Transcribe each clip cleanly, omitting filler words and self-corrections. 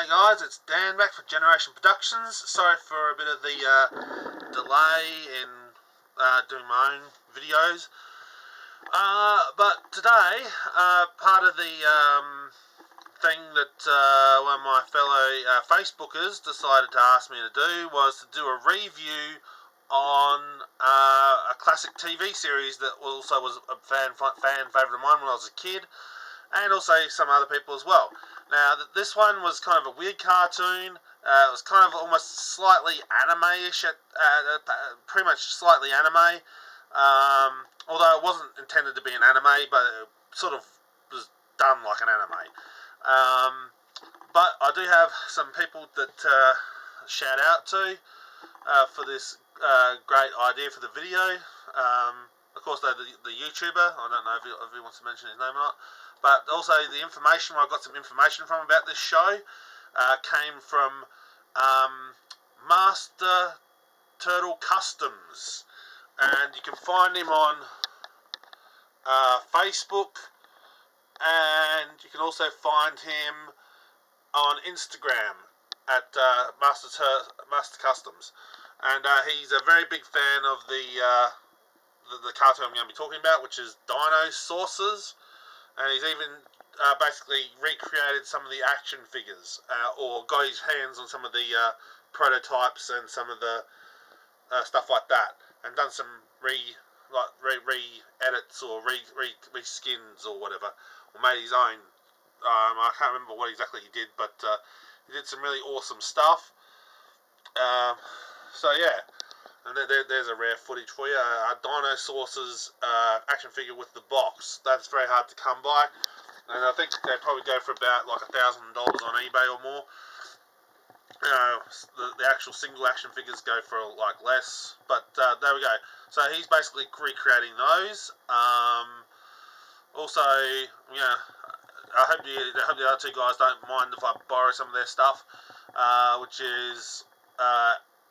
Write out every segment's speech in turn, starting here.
Hey guys, it's Dan back for Generation Productions. Sorry for a bit of the delay in doing my own videos. But today, part of the thing that one of my fellow Facebookers decided to ask me to do was to do a review on a classic TV series that also was a fan favourite of mine when I was a kid, and also some other people as well. Now, this one was kind of a weird cartoon. It was kind of almost slightly anime-ish, pretty much slightly anime. Although it wasn't intended to be an anime, but it sort of was done like an anime. But I do have some people that shout out to for this great idea for the video. Of course, they're the YouTuber. I don't know if he wants to mention his name or not. But also the information, where I got some information from about this show, came from MasterTurtle Customs. And you can find him on Facebook, and you can also find him on Instagram at Master Customs. And he's a very big fan of the cartoon I'm going to be talking about, which is Dinosaurers. And he's even basically recreated some of the action figures, or got his hands on some of the prototypes and some of the stuff like that, and done some re-edits or re-skins or whatever, or made his own. I can't remember what exactly he did, but he did some really awesome stuff. So yeah. And there's a rare footage for you. Dinosaurs action figure with the box. That's very hard to come by. And I think they probably go for about like $1,000 on eBay or more. The actual single action figures go for like less. But there we go. So he's basically recreating those. Also, yeah, I hope the other two guys don't mind if I borrow some of their stuff, which is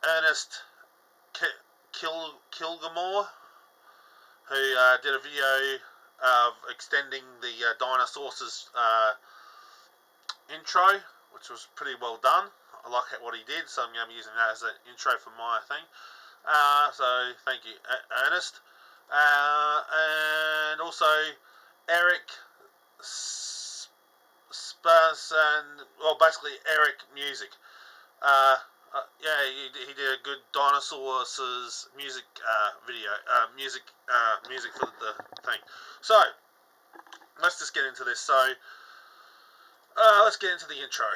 Ernst Koekemoer, who did a video of extending the Dinosaurs intro, which was pretty well done. I like what he did, so I'm going to be using that as an intro for my thing. So thank you, Ernest. And also EricEsparzaMusic, well, basically EricMusic. Yeah, he did a good Dinosaurs music video, music for the thing. So let's just get into this. So let's get into the intro.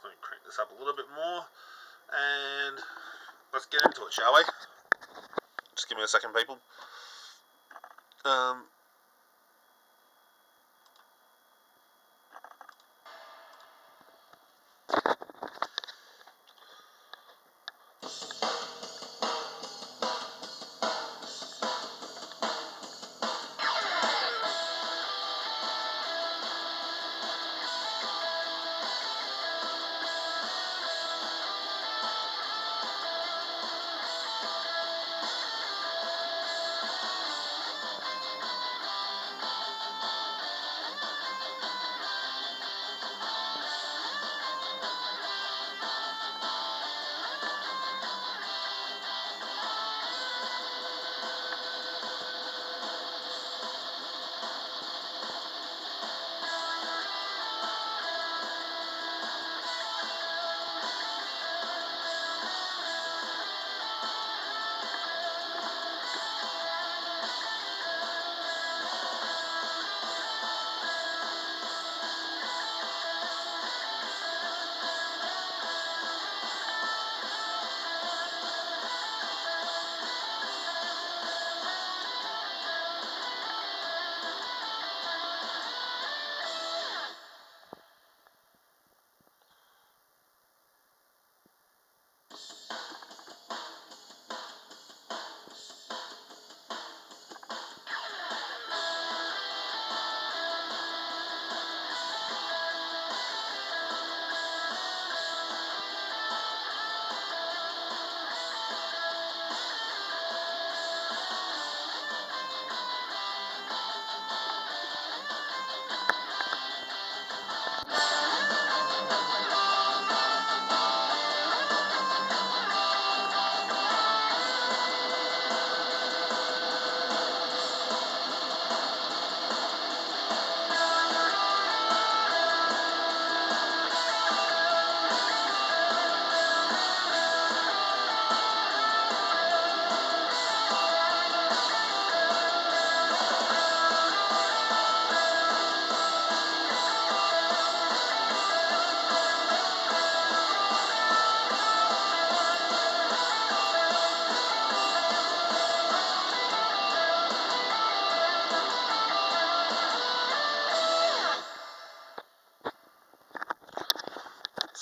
Let me crank this up a little bit more, and let's get into it, shall we? Just give me a second, people.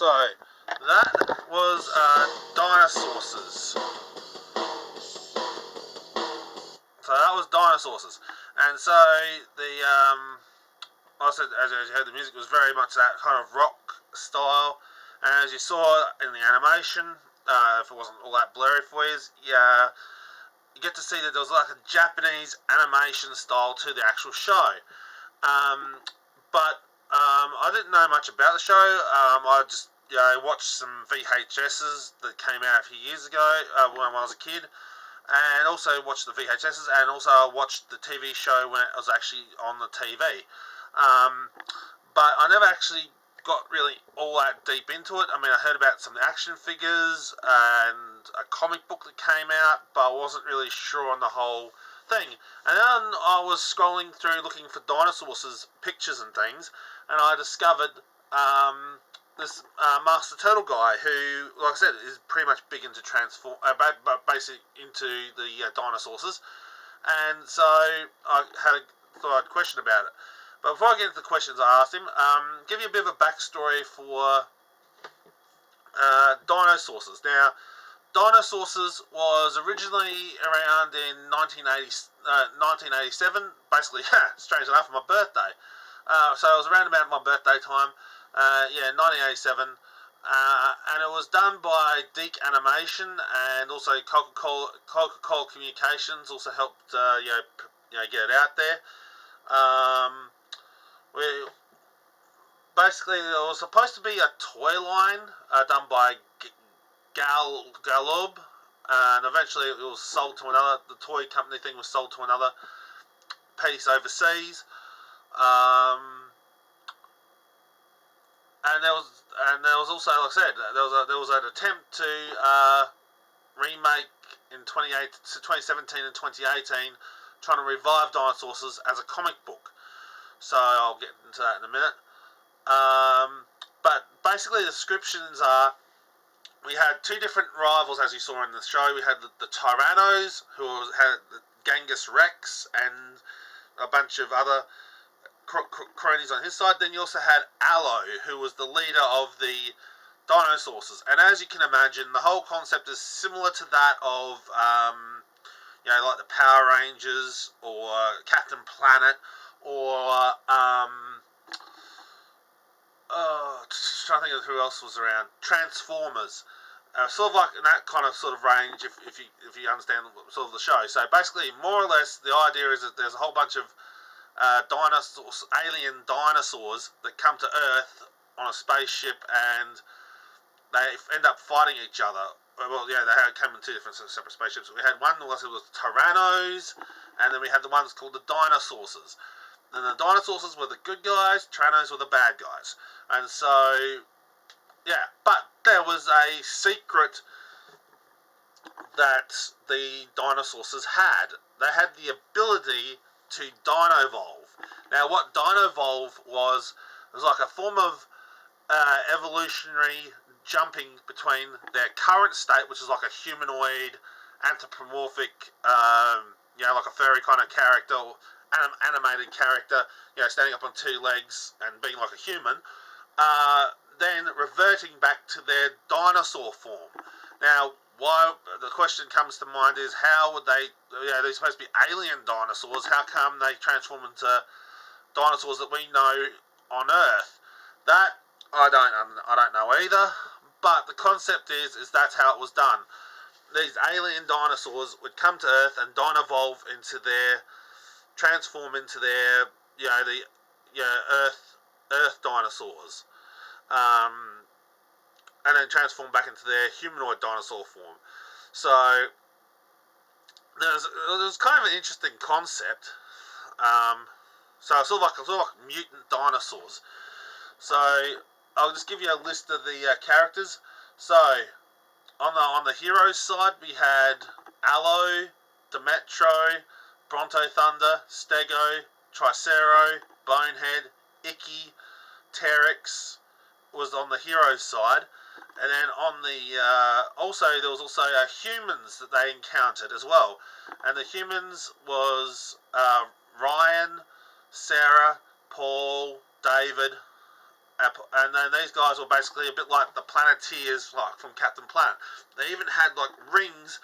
So that was Dinosaurs. So that was Dinosaurs, and so the like I said, as you heard, the music was very much that kind of rock style, and as you saw in the animation, if it wasn't all that blurry for you, you get to see that there was like a Japanese animation style to the actual show. But I didn't know much about the show. I just watched some VHSs that came out a few years ago when I was a kid, and also watched the VHSs, and also watched the TV show when it was actually on the TV. But I never actually got really all that deep into it. I mean, I heard about some action figures and a comic book that came out, but I wasn't really sure on the whole thing. And then I was scrolling through looking for Dinosaurs' pictures and things, and I discovered this MasterTurtle guy who, like I said, is pretty much big into basically into the Dinosaurs. And so I thought I'd question about it. But before I get into the questions I asked him, give you a bit of a backstory for Dinosaurs. Now, Dinosaurs was originally around in 1987, basically, strange enough, my birthday. So it was around about my birthday time, 1987, and it was done by Deke Animation, and also Coca-Cola Communications also helped, get it out there. Basically, it was supposed to be a toy line done by Galub, and eventually it was sold to another. The toy company thing was sold to another piece overseas. And there was also, like I said, there was an attempt to remake in 2017 and 2018, trying to revive Dinosaurs as a comic book. So I'll get into that in a minute. But basically the descriptions are, we had two different rivals, as you saw in the show. We had the Tyrannos, who had Genghis Rex and a bunch of other cronies on his side. Then you also had Allo, who was the leader of the Dinosaurs. And as you can imagine, the whole concept is similar to that of, like the Power Rangers or Captain Planet, or trying to think of who else was around. Transformers, sort of like in that kind of sort of range. If you understand sort of the show. So basically, more or less, the idea is that there's a whole bunch of dinosaurs, alien dinosaurs that come to Earth on a spaceship, and they end up fighting each other. Well, yeah, they came in two different separate spaceships. We had one that was Tyrannos, and then we had the ones called the Dinosaurs. And the Dinosaurs were the good guys, Tyrannos were the bad guys. And so, yeah, but there was a secret that the Dinosaurs had. They had the ability to Dino-Evolve. Now, what Dino-Evolve was like a form of evolutionary jumping between their current state, which is like a humanoid, anthropomorphic, like a furry kind of character, animated character, standing up on two legs and being like a human, then reverting back to their dinosaur form. Now, why the question comes to mind is, how would they? They're supposed to be alien dinosaurs. How come they transform into dinosaurs that we know on Earth? That I don't know either. But the concept is that's how it was done. These alien dinosaurs would come to Earth and Dino-Evolve transform into their Earth dinosaurs, and then transform back into their humanoid dinosaur form. So there's kind of an interesting concept. So sort of like mutant dinosaurs. So I'll just give you a list of the characters. So on the heroes side, we had Allo, Demetro, Bronto Thunder, Stego, Tricero, Bonehead, Icky, Terex was on the heroes side, and then on the there was also humans that they encountered as well, and the humans was Ryan, Sarah, Paul, David, And then these guys were basically a bit like the Planeteers, like from Captain Planet. They even had like rings,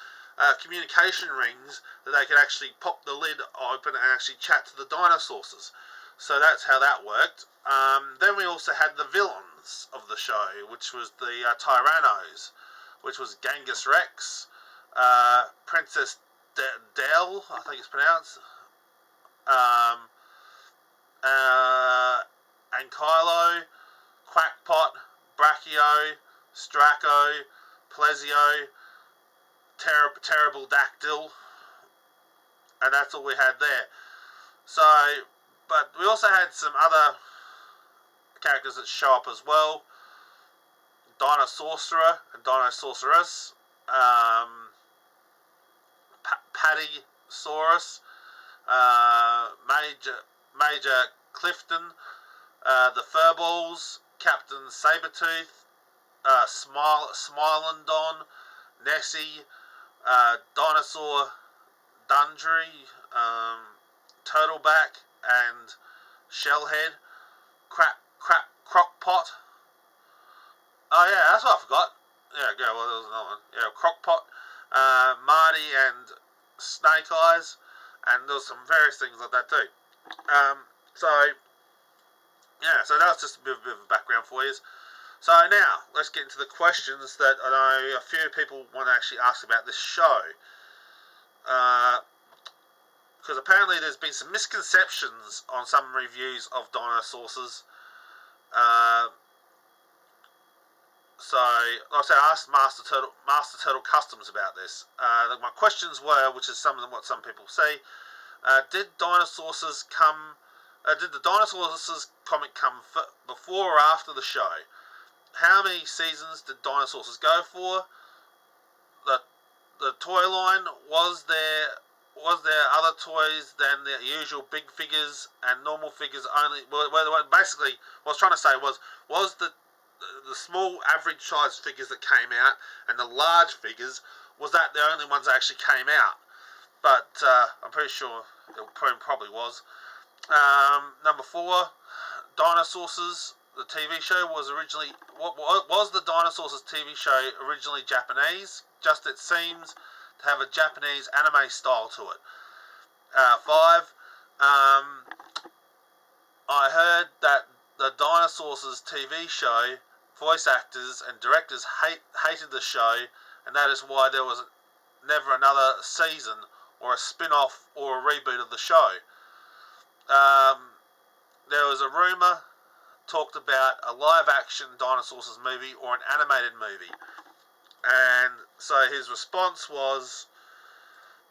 communication rings, that they could actually pop the lid open and actually chat to the Dinosaurs. So that's how that worked. Then we also had the villains of the show, which was the Tyrannos, which was Genghis Rex, Princess Del, I think it's pronounced, and Kylo, Quackpot, Brachio, Straco, Plesio, Terrible Dactyl, and that's all we had there. So, but we also had some other characters that show up as well. Dinosaurcerer and Dinosaurus, Paddysaurus, Major Clifton, the Furballs, Captain Sabretooth, Smilodon, Nessie, Dinosaur Dundry, Turtleback, and Shellhead, Crockpot. Oh yeah, that's what I forgot. Yeah, there was another one. Yeah, Crockpot, Marty, and Snake Eyes, and there was some various things like that too. So that was just a bit of a background for you. So now, let's get into the questions that I know a few people want to actually ask about this show. Because apparently there's been some misconceptions on some reviews of Dinosaurs. So, like I said, I asked MasterTurtle Customs about this. My questions were, which is what some people say, did the Dinosaurs comic come before or after the show? How many seasons did Dinosaurs go for? The toy line, was there other toys than the usual big figures and normal figures only? Basically, what I was trying to say was the small average size figures that came out and the large figures, was that the only ones that actually came out? But I'm pretty sure it probably was. Number 4, Dinosaurs, the TV show was originally... Was the Dinosaurs TV show originally Japanese? Just it seems to have a Japanese anime style to it. 5, I heard that the Dinosaurs TV show voice actors and directors hated the show, and that is why there was never another season or a spin-off or a reboot of the show. There was a rumour talked about a live-action Dinosaurs movie or an animated movie, and so his response was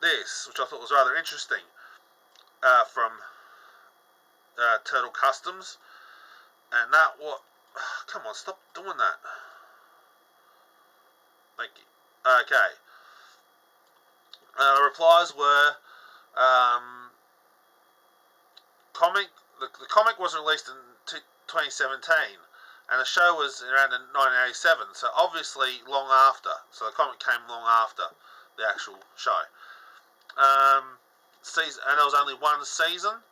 this, which I thought was rather interesting, from Turtle Customs, and that what... Come on, stop doing that. Thank you. Okay. The replies were, the comic was released in 2017, and the show was around in 1987, so obviously long after. So the comic came long after the actual show. And there was only one season.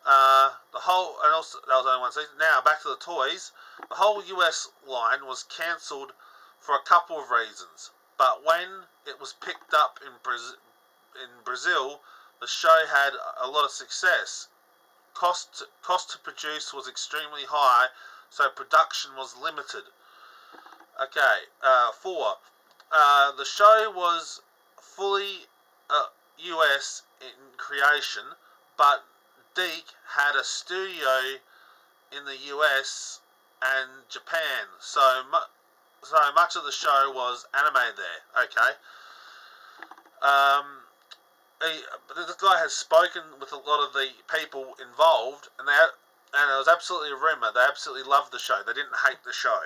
There was only one season. Now back to the toys. The whole US line was cancelled for a couple of reasons, but when it was picked up in Brazil, the show had a lot of success. Cost to produce was extremely high, so production was limited. Okay, 4. The show was fully US in creation, but Deke had a studio in the US and Japan, so much of the show was animated there. Okay. This guy has spoken with a lot of the people involved, and it was absolutely a rumour. They absolutely loved the show. They didn't hate the show.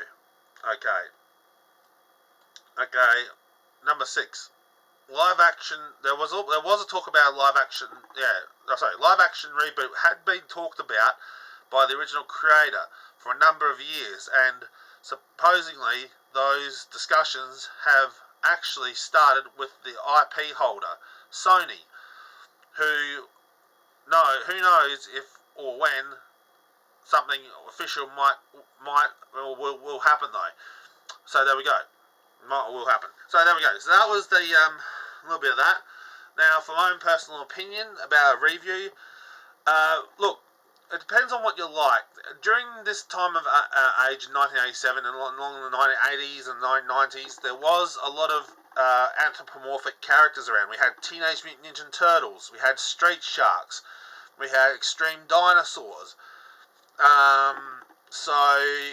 Okay. Number 6. Live action. There was a talk about live action. Live action reboot had been talked about by the original creator for a number of years, and supposedly those discussions have actually started with the IP holder, Sony, who knows if or when something official will happen though. So there we go. Will happen. So there we go. So that was the little bit of that. Now, for my own personal opinion about a review, look, it depends on what you like. During this time of age in 1987 and along the 1980s and 1990s, there was a lot of anthropomorphic characters around. We had Teenage Mutant Ninja Turtles, we had Street Sharks, we had Extreme Dinosaurs. So,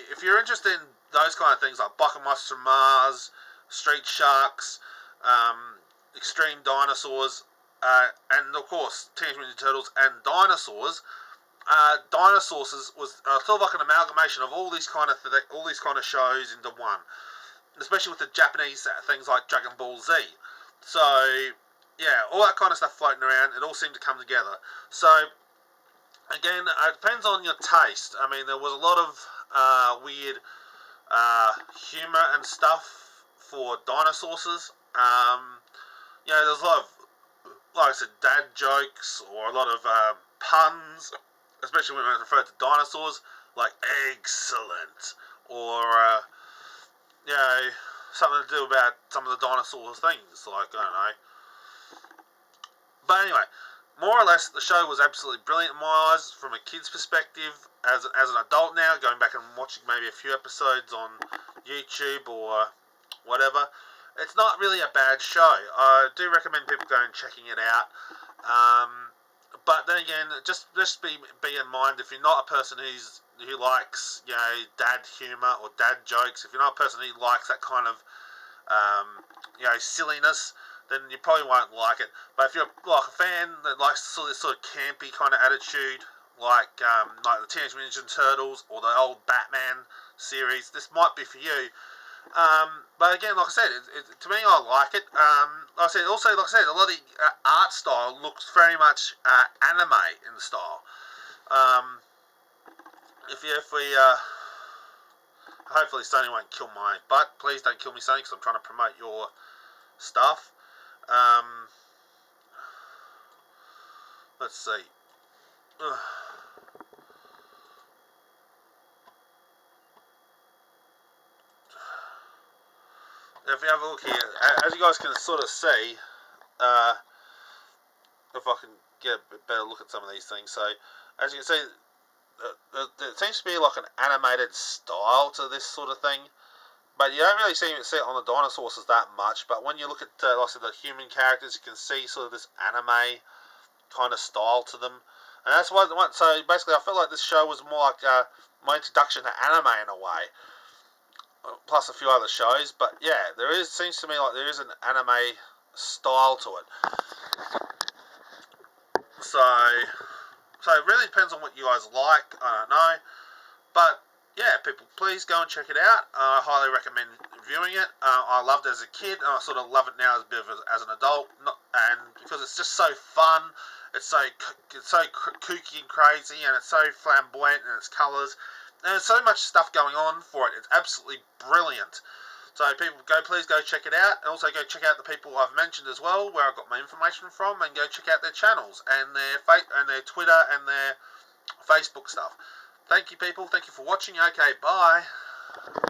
if you're interested in those kind of things like Buckamuss from Mars, Street Sharks, Extreme Dinosaurs, and of course Teenage Mutant Ninja Turtles and Dinosaurs. Dinosaurs was sort of like an amalgamation of all these kind of shows into one, especially with the Japanese things like Dragon Ball Z. So yeah, all that kind of stuff floating around, it all seemed to come together. So again, it depends on your taste. I mean, there was a lot of weird humor and stuff for Dinosaurs. There's a lot of, like I said, dad jokes or a lot of puns, especially when it referred to dinosaurs, like excellent, or something to do about some of the dinosaur things, like, I don't know. But anyway, more or less, the show was absolutely brilliant in my eyes from a kid's perspective. As an adult now, going back and watching maybe a few episodes on YouTube or whatever, it's not really a bad show. I do recommend people going and checking it out. But then again, just be in mind, if you're not a person who likes, dad humour or dad jokes, if you're not a person who likes that kind of silliness, then you probably won't like it. But if you're like a fan that likes this sort of campy kind of attitude, like the Teenage Mutant Ninja Turtles or the old Batman series, this might be for you. But again, like I said, to me, I like it. Like I said, a lot of the art style looks very much anime in style. Hopefully Sony won't kill my butt. Please don't kill me, Sony, because I'm trying to promote your stuff. Let's see. If you have a look here, as you guys can sort of see, if I can get a bit better look at some of these things. So, as you can see, there seems to be like an animated style to this sort of thing, but you don't really see it on the dinosaurs that much. But when you look at like I said, the human characters, you can see sort of this anime kind of style to them, and that's why. So basically, I felt like this show was more like my introduction to anime in a way. Plus a few other shows, but yeah, seems to me like there is an anime style to it. So it really depends on what you guys like. I don't know, but yeah, people, please go and check it out. I highly recommend viewing it. I loved it as a kid, and I sort of love it now as a bit of as an adult. And because it's just so fun, it's so kooky and crazy, and it's so flamboyant in its colours. And there's so much stuff going on for it. It's absolutely brilliant. So people, please go check it out. And also go check out the people I've mentioned as well, where I got my information from, and go check out their channels and their Twitter and their Facebook stuff. Thank you, people. Thank you for watching. Okay, bye.